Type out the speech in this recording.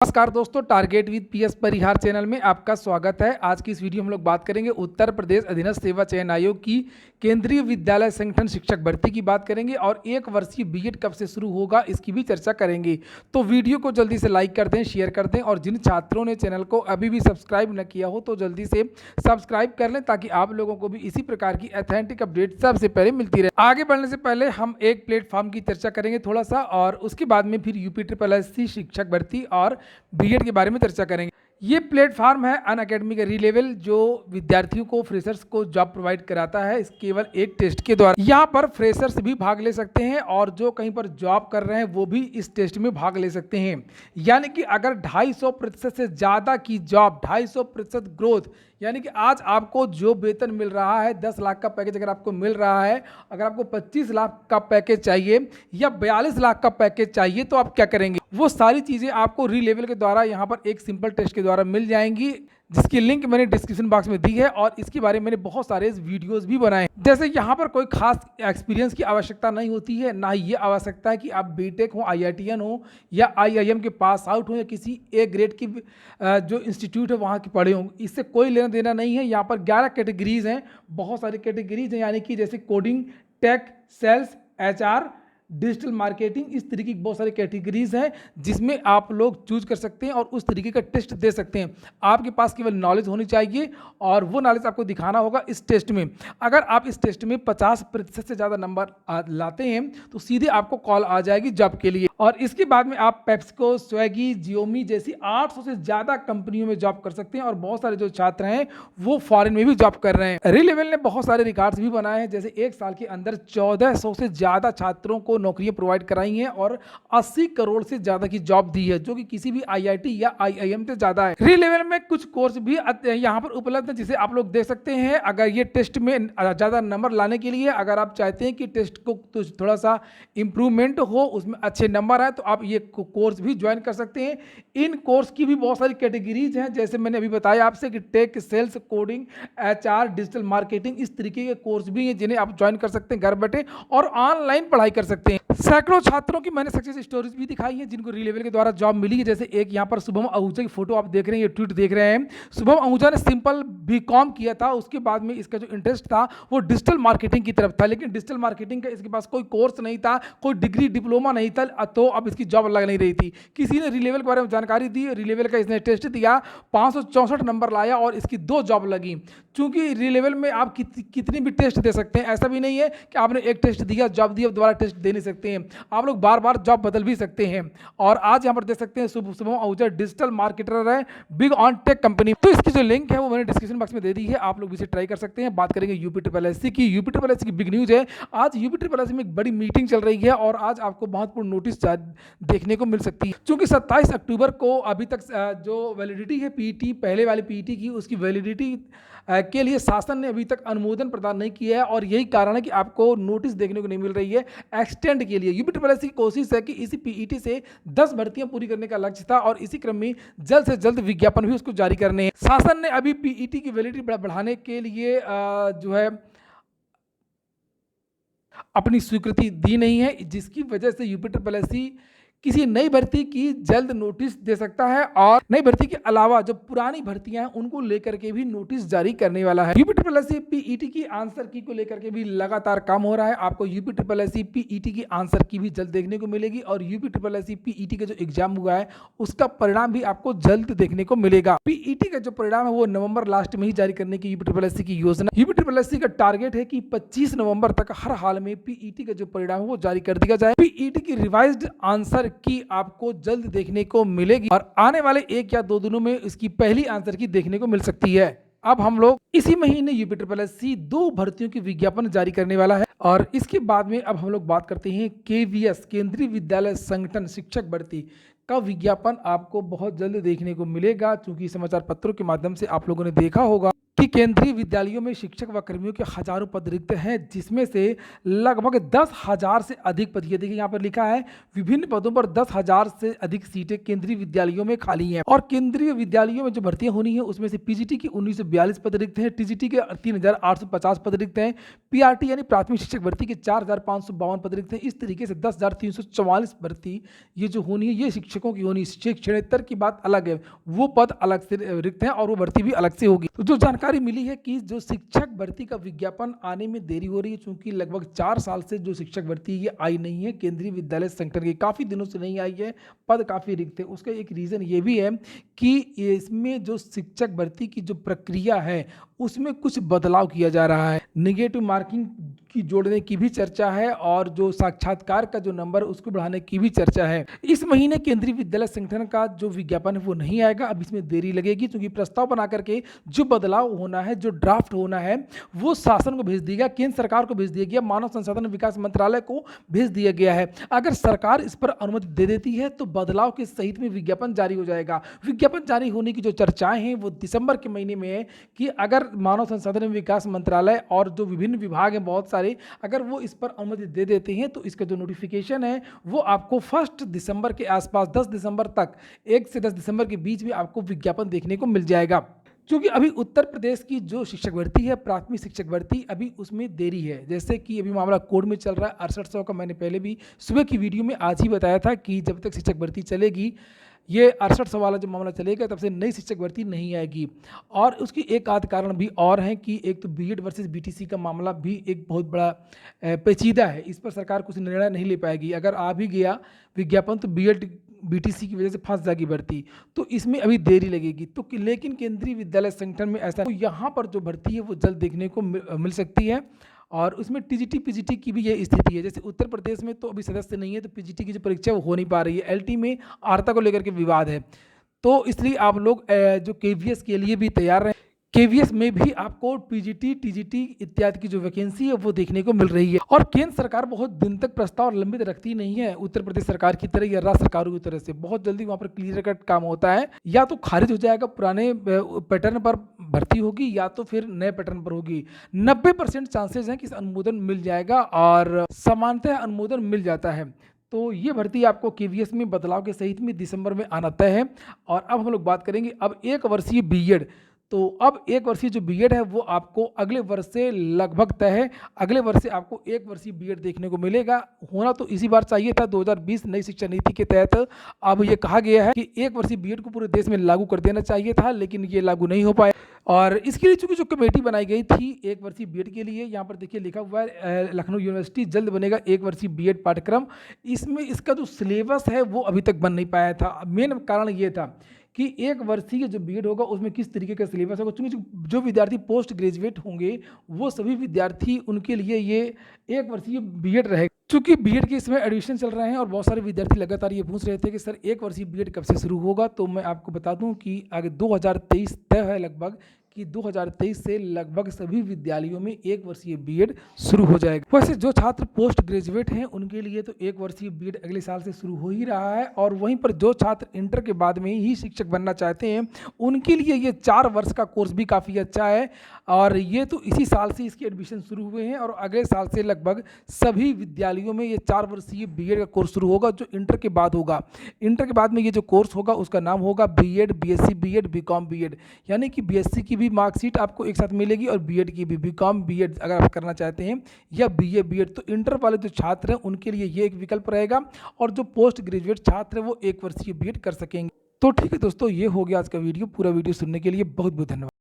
नमस्कार दोस्तों, target with PS Parihar channel में आपका स्वागत है। आज की इस वीडियो में हम लोग बात करेंगे उत्तर प्रदेश अधीनस्थ सेवा चयन आयोग की केंद्रीय विद्यालय संगठन शिक्षक भर्ती की बात करेंगे और 1 वर्षीय बीएड कब से शुरू होगा इसकी भी चर्चा करेंगे। तो वीडियो को जल्दी से लाइक कर दें, शेयर कर दें और जिन छात्रों ने चैनल को अभी भी सब्सक्राइब न किया हो तो जल्दी से सब्सक्राइब कर लें ताकि आप लोगों को भी इसी प्रकार की ऑथेंटिक अपडेट सबसे पहले मिलती रहे। आगे बढ़ने से पहले हम एक प्लेटफॉर्म की चर्चा करेंगे थोड़ा सा, और उसके बाद में फिर यूपी शिक्षक भर्ती और बीएड के बारे में चर्चा करेंगे। ये प्लेटफॉर्म है अनअकैडमी का रीलेवल, जो विद्यार्थियों को फ्रेशर्स को जॉब प्रोवाइड कराता है इस केवल एक टेस्ट के द्वारा। यहाँ पर फ्रेशर्स भी भाग ले सकते हैं और जो कहीं पर जॉब कर रहे हैं वो भी इस टेस्ट में भाग ले सकते हैं। यानी कि अगर 250% से ज़्यादा की जॉब, 250% ग्रोथ, यानी कि आज आपको जो वेतन मिल रहा है 10 लाख का पैकेज अगर आपको मिल रहा है, अगर आपको 25 लाख का पैकेज चाहिए या 42 लाख का पैकेज चाहिए तो आप क्या करेंगे? वो सारी चीज़ें आपको रीलेवल के द्वारा यहाँ पर एक सिंपल टेस्ट के द्वारा मिल जाएंगी, जिसकी लिंक मैंने डिस्क्रिप्शन बॉक्स में दी है और इसके बारे में मैंने बहुत सारे वीडियोस भी बनाए हैं। जैसे यहाँ पर कोई खास एक्सपीरियंस की आवश्यकता नहीं होती है, ना ही ये आवश्यकता है कि आप बीटेक हो, आईआईटीएन हो या आईआईएम के पास आउट हो या किसी ए ग्रेड की जो इंस्टीट्यूट है वहाँ के पढ़े हों। इससे कोई लेना देना नहीं है। यहाँ पर 11 कैटेगरीज हैं, बहुत सारी कैटेगरीज हैं, यानी कि जैसे coding, tech, sales, HR, digital marketing, इस तरीके की बहुत सारी कैटेगरीज हैं जिसमें आप लोग चूज कर सकते हैं और उस तरीके का टेस्ट दे सकते हैं। आपके पास केवल नॉलेज होनी चाहिए और वो नॉलेज आपको दिखाना होगा इस टेस्ट में। अगर आप इस टेस्ट में 50% से ज़्यादा नंबर लाते हैं तो सीधे आपको कॉल आ जाएगी जॉब के लिए। और इसके बाद में आप पेप्सिको, स्वेगी, जियोमी जैसी 800 से ज़्यादा कंपनियों में जॉब कर सकते हैं और बहुत सारे जो छात्र हैं वो फॉरेन में भी जॉब कर रहे हैं। रीलेवल ने बहुत सारे रिकॉर्ड्स भी बनाए हैं, जैसे 1 साल के अंदर 1400 से ज़्यादा छात्रों को नौकरियां प्रोवाइड कराई हैं और 80 करोड़ से ज़्यादा की जॉब दी है, जो कि किसी भी आईआईटी या आईआईएम से ज़्यादा है। रीलेवल में कुछ कोर्स भी यहाँ पर उपलब्ध है जिसे आप लोग देख सकते हैं। अगर ये टेस्ट में ज़्यादा नंबर लाने के लिए अगर आप चाहते हैं कि टेस्ट को थोड़ा सा इम्प्रूवमेंट हो, उसमें अच्छे नंबर आए, तो आप ये कोर्स भी ज्वाइन कर सकते हैं। इन कोर्स की भी बहुत सारी कैटेगरीज हैं, जैसे मैंने अभी बताया आपसे कि tech, sales, coding, HR, digital marketing, इस तरीके के कोर्स भी हैं जिन्हें आप ज्वाइन कर सकते हैं घर बैठे और ऑनलाइन पढ़ाई कर सकते हैं। सैकड़ों छात्रों की मैंने सक्सेस स्टोरीज भी दिखाई हैं जिनको रीलेवल के द्वारा जॉब मिली है। जैसे एक यहाँ पर शुभम आहूजा की फोटो आप देख रहे हैं, ये ट्वीट देख रहे हैं। शुभम आहूजा ने सिंपल बीकॉम किया था, उसके बाद में इसका जो इंटरेस्ट था वो डिजिटल मार्केटिंग की तरफ था, लेकिन डिजिटल मार्केटिंग का इसके पास कोई कोर्स नहीं था, कोई डिग्री डिप्लोमा नहीं था, तो अब इसकी जॉब लग नहीं रही थी। किसी ने रीलेवल के बारे में जानकारी दी, रीलेवल का इसने टेस्ट दिया, 564 नंबर लाया और इसकी 2 जॉब लगी। चूंकि रीलेवल में आप कितनी भी टेस्ट दे सकते हैं, ऐसा भी नहीं है कि आपने एक टेस्ट दिया, जॉब दी, अब दोबारा टेस्ट दे नहीं सकते हैं। आप लोग बार बार जॉब बदल भी सकते हैं। और आज यहाँ पर देख सकते हैं शुभम आहूजा डिजिटल मार्केटर है बिग ऑन टेक कंपनी। तो इसकी जो लिंक है वो मैंने डिस्क्रिप्शन बॉक्स में दे दी है, आप लोग इसे ट्राई कर सकते हैं। बात करेंगे यूपी की। यूपी की बिग न्यूज है, आज यूपी में एक बड़ी मीटिंग चल रही है और आज आपको महत्वपूर्ण नोटिस देखने को मिल सकती है। क्योंकि 27 अक्टूबर को अभी तक जो वैलिडिटी है पीईटी, पहले वाली पीईटी की, उसकी वैलिडिटी के लिए शासन ने अभी तक अनुमोदन प्रदान नहीं किया है और यही कारण है कि आपको नोटिस देखने को नहीं मिल रही है एक्सटेंड के लिए। यूपी की कोशिश है कि इसी पीईटी से 10 भर्तियां पूरी करने का लक्ष्य था और इसी क्रम में जल्द से जल्द विज्ञापन भी उसको जारी करने हैं। शासन ने अभी पीईटी की वैलिडिटी बढ़ाने के लिए जो है अपनी स्वीकृति दी नहीं है, जिसकी वजह से यूपी किसी नई भर्ती की जल्द नोटिस दे सकता है और नई भर्ती के अलावा जो पुरानी भर्तियां हैं उनको लेकर के भी नोटिस जारी करने वाला है। यूपी पीईटी की आंसर की को लेकर के भी लगातार काम हो रहा है। आपको यूपी पीईटी की आंसर की भी जल्द देखने को मिलेगी और यूपी पीईटी का जो एग्जाम हुआ है उसका परिणाम भी आपको जल्द देखने को मिलेगा। पीईटी का जो परिणाम है वो नवंबर लास्ट में ही जारी करने की यूपी की योजना। यूपी का टारगेट है कि 25 नवंबर तक हर हाल में पीईटी का जो परिणाम है वो जारी कर दिया जाए। पीईटी की रिवाइज्ड आंसर की आपको जल्द देखने को मिलेगी और आने वाले 1 या 2 दिनों में इसकी पहली आंसर की देखने को मिल सकती है। अब हम लोग इसी महीने यूपी 2 भर्तियों की विज्ञापन जारी करने वाला है और इसके बाद में अब हम लोग बात करते हैं केवीएस, केंद्रीय विद्यालय संगठन शिक्षक भर्ती का विज्ञापन आपको बहुत जल्द देखने को मिलेगा। क्योंकि समाचार पत्रों के माध्यम से आप लोगों ने देखा होगा कि केंद्रीय विद्यालयों में शिक्षक व कर्मियों के हजारों पद रिक्त हैं, जिसमें से लगभग 10,000 से अधिक पद, ये देखिए यहाँ पर लिखा है विभिन्न पदों पर 10,000 से अधिक सीटें केंद्रीय विद्यालयों में खाली हैं। और केंद्रीय विद्यालयों में जो भर्तियां होनी है उसमें से पीजीटी के 1942 पद रिक्त हैं, टीजीटी के 3,850 पद रिक्त हैं, पीआरटी यानी प्राथमिक शिक्षक भर्ती के 4,552 पद रिक्त हैं। इस तरीके से 10,344 भर्ती ये जो होनी है ये शिक्षकों की होनी। शिक्षणेतर की बात अलग है, वो पद अलग से रिक्त हैं और वो भर्ती भी अलग से होगी। तो जो जानकारी मिली है कि जो शिक्षक भर्ती का विज्ञापन आने में देरी हो रही है, चूंकि लगभग 4 साल से जो शिक्षक भर्ती ये आई नहीं है, केंद्रीय विद्यालय संगठन की काफ़ी दिनों से नहीं आई है, पद काफ़ी रिक्त है। उसका एक रीज़न ये भी है कि इसमें जो शिक्षक भर्ती की जो प्रक्रिया है उसमें कुछ बदलाव किया जा रहा है। नेगेटिव मार्किंग की जोड़ने की भी चर्चा है और जो साक्षात्कार का जो नंबर उसको बढ़ाने की भी चर्चा है। इस महीने केंद्रीय विद्यालय संगठन का जो विज्ञापन है वो नहीं आएगा, अब इसमें देरी लगेगी, क्योंकि प्रस्ताव बना करके जो बदलाव होना है, जो ड्राफ्ट होना है, वो शासन को भेज दिया गया, केंद्र सरकार को भेज दिया गया, मानव संसाधन विकास मंत्रालय को भेज दिया गया है। अगर सरकार इस पर अनुमति दे देती है तो बदलाव के सहित में विज्ञापन जारी हो जाएगा। विज्ञापन जारी होने की जो चर्चाएं हैं वो दिसंबर के महीने में है कि अगर मानव संसाधन विकास मंत्रालय और जो विभिन्न विभाग हैं बहुत सारे, अगर वो इस पर अनुमति दे देते हैं तो इसका जो नोटिफिकेशन है वो आपको 1 दिसंबर के आसपास, 10 दिसंबर तक, 1 से 10 दिसंबर के बीच में आपको विज्ञापन देखने को मिल जाएगा। क्योंकि अभी उत्तर प्रदेश की जो शिक्षक भर्ती है, प्राथमिक शिक्षक भर्ती, अभी उसमें देरी है। जैसे कि अभी मामला कोर्ट में चल रहा है 6800 का, मैंने पहले भी सुबह की वीडियो में आज ही बताया था कि जब तक शिक्षक भर्ती चलेगी, ये 6800 वाला जो मामला चलेगा, तब से नई शिक्षक भर्ती नहीं आएगी। और उसकी एक आध कारण भी और हैं कि एक तो बीएड वर्सेस बीटीसी का मामला भी एक बहुत बड़ा पेचीदा है, इस पर सरकार कुछ निर्णय नहीं ले पाएगी। अगर आ भी गया विज्ञापन तो बीएड बीटीसी की वजह से फंस जाएगी भर्ती, तो इसमें अभी देरी लगेगी। तो लेकिन केंद्रीय विद्यालय संगठन में ऐसा, तो यहाँ पर जो भर्ती है वो जल्द देखने को मिल सकती है। और उसमें टीजीटी पीजीटी की भी ये स्थिति है। जैसे उत्तर प्रदेश में तो अभी सदस्य नहीं है, तो पीजीटी की जो परीक्षा वो हो नहीं पा रही है। एलटी में आर्ता को लेकर के विवाद है, तो इसलिए आप लोग जो केवीएस के लिए भी तैयार रहें। केवीएस में भी आपको पीजीटी टीजीटी इत्यादि की जो वैकेंसी है वो देखने को मिल रही है। और केंद्र सरकार बहुत दिन तक प्रस्ताव लंबित रखती नहीं है उत्तर प्रदेश सरकार की तरह या राज्य सरकारों की तरह से। बहुत जल्दी वहाँ पर क्लियर कट काम होता है, या तो खारिज हो जाएगा, पुराने पैटर्न पर भर्ती होगी, या तो फिर नए पैटर्न पर होगी। 90% चांसेस हैं कि अनुमोदन मिल जाएगा, और सामान्यतः अनुमोदन मिल जाता है। तो ये भर्ती आपको केवीएस में बदलाव के सहित में दिसंबर में आना तय है। और अब हम लोग बात करेंगे अब 1 वर्षीय बीएड। तो अब 1 वर्षीय जो बीएड है वो आपको अगले वर्ष से लगभग तय है। अगले वर्ष से आपको 1 वर्षीय बीएड देखने को मिलेगा। होना तो इसी बार चाहिए था, 2020 नई शिक्षा नीति के तहत अब ये कहा गया है कि 1 वर्षीय बीएड को पूरे देश में लागू कर देना चाहिए था, लेकिन ये लागू नहीं हो पाया। और इसके लिए चूंकि जो कमेटी बनाई गई थी 1 वर्षीय बीएड के लिए, यहाँ पर देखिए लिखा हुआ है लखनऊ यूनिवर्सिटी जल्द बनेगा 1 वर्षीय बीएड पाठ्यक्रम। इसमें इसका जो सिलेबस है वो अभी तक बन नहीं पाया था। मेन कारण ये था कि 1 वर्षीय जो बीएड होगा उसमें किस तरीके का सिलेबस होगा, क्योंकि जो विद्यार्थी पोस्ट ग्रेजुएट होंगे वो सभी विद्यार्थी, उनके लिए ये 1 वर्षीय बीएड रहेगा। चूंकि बीएड के इसमें एडमिशन चल रहे हैं और बहुत सारे विद्यार्थी लगातार ये पूछ रहे थे कि सर 1 वर्षीय बीएड कब से शुरू होगा, तो मैं आपको बता दूं कि आगे 2023 तय है लगभग कि 2023 से लगभग सभी विद्यालयों में 1 वर्षीय बीएड शुरू हो जाएगा। वैसे जो छात्र पोस्ट ग्रेजुएट हैं उनके लिए तो 1 वर्षीय बीएड अगले साल से शुरू हो ही रहा है, और वहीं पर जो छात्र इंटर के बाद में ही शिक्षक बनना चाहते हैं उनके लिए ये 4 वर्ष का कोर्स भी काफ़ी अच्छा है। और ये तो इसी साल से इसके एडमिशन शुरू हुए हैं, और अगले साल से लगभग सभी विद्यालयों में ये 4 वर्षीय बीएड का कोर्स शुरू होगा, जो इंटर के बाद होगा। इंटर के बाद में ये जो कोर्स होगा उसका नाम होगा BEd, BSc BEd, BCom BEd. यानी कि बीएससी की भी मार्कशीट आपको एक साथ मिलेगी और बीएड की भी, बीकॉम बीएड अगर आप करना चाहते हैं, या बीए बीएड। तो इंटर वाले जो छात्र हैं उनके लिए ये एक विकल्प रहेगा, और जो पोस्ट ग्रेजुएट छात्र हैं वो 1 वर्षीय बीएड कर सकेंगे। तो ठीक है दोस्तों, ये हो गया आज का वीडियो। पूरा वीडियो सुनने के लिए बहुत बहुत धन्यवाद।